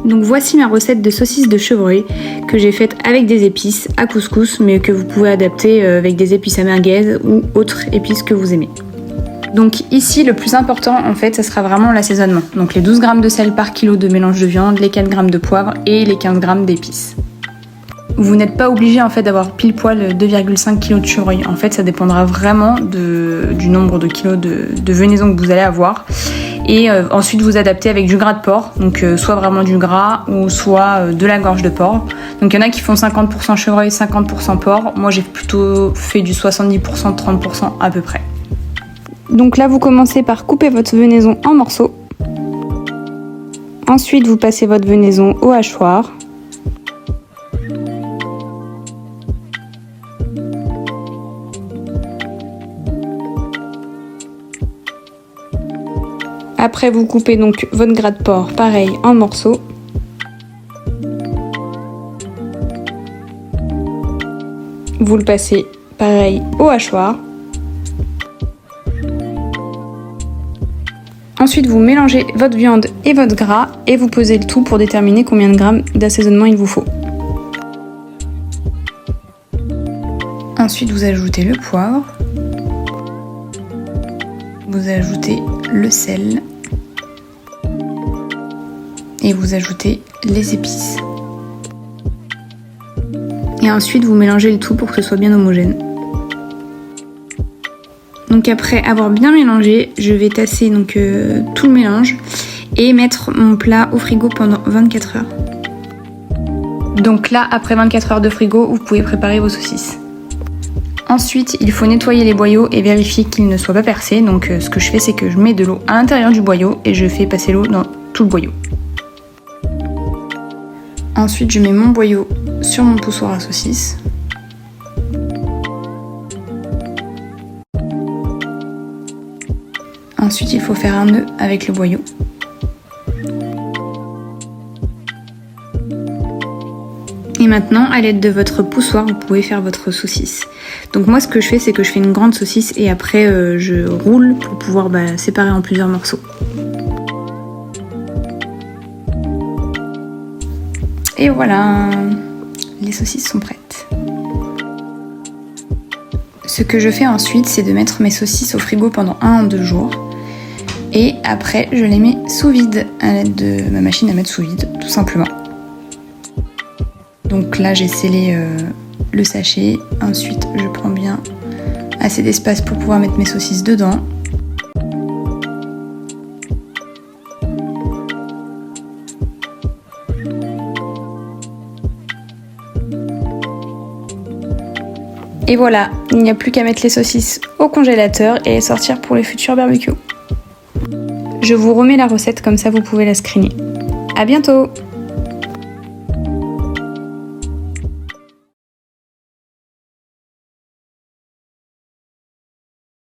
Donc voici ma recette de saucisse de chevreuil que j'ai faite avec des épices à couscous, mais que vous pouvez adapter avec des épices à merguez ou autres épices que vous aimez. Donc ici le plus important en fait ça sera vraiment l'assaisonnement. Donc les 12 g de sel par kilo de mélange de viande, les 4 g de poivre et les 15 g d'épices. Vous n'êtes pas obligé en fait d'avoir pile poil 2,5 kg de chevreuil. En fait ça dépendra vraiment du nombre de kilos de venaison que vous allez avoir. Et ensuite vous adaptez avec du gras de porc, donc soit vraiment du gras ou soit de la gorge de porc. Donc il y en a qui font 50% chevreuil, 50% porc. Moi j'ai plutôt fait du 70%, 30% à peu près. Donc là vous commencez par couper votre venaison en morceaux. Ensuite vous passez votre venaison au hachoir. Après vous coupez donc votre gras de porc pareil en morceaux. Vous le passez pareil au hachoir. Ensuite vous mélangez votre viande et votre gras et vous pesez le tout pour déterminer combien de grammes d'assaisonnement il vous faut. Ensuite vous ajoutez le poivre. Vous ajoutez le sel. Et vous ajoutez les épices. Et ensuite vous mélangez le tout pour que ce soit bien homogène. Donc après avoir bien mélangé, je vais tasser donc, tout le mélange et mettre mon plat au frigo pendant 24 heures. Donc là, après 24 heures de frigo, vous pouvez préparer vos saucisses. Ensuite, il faut nettoyer les boyaux et vérifier qu'ils ne soient pas percés. Donc ce que je fais, c'est que je mets de l'eau à l'intérieur du boyau et je fais passer l'eau dans tout le boyau. Ensuite, je mets mon boyau sur mon poussoir à saucisse. Ensuite, il faut faire un nœud avec le boyau. Et maintenant, à l'aide de votre poussoir, vous pouvez faire votre saucisse. Donc moi, ce que je fais, c'est que je fais une grande saucisse et après, je roule pour pouvoir séparer en plusieurs morceaux. Et voilà, les saucisses sont prêtes. Ce que je fais ensuite, c'est de mettre mes saucisses au frigo pendant 1 à 2 jours. Et après, je les mets sous vide à l'aide de ma machine à mettre sous vide, tout simplement. Donc là, j'ai scellé le sachet. Ensuite, je prends bien assez d'espace pour pouvoir mettre mes saucisses dedans. Et voilà, il n'y a plus qu'à mettre les saucisses au congélateur et les sortir pour les futurs barbecues. Je vous remets la recette comme ça vous pouvez la screener. À bientôt!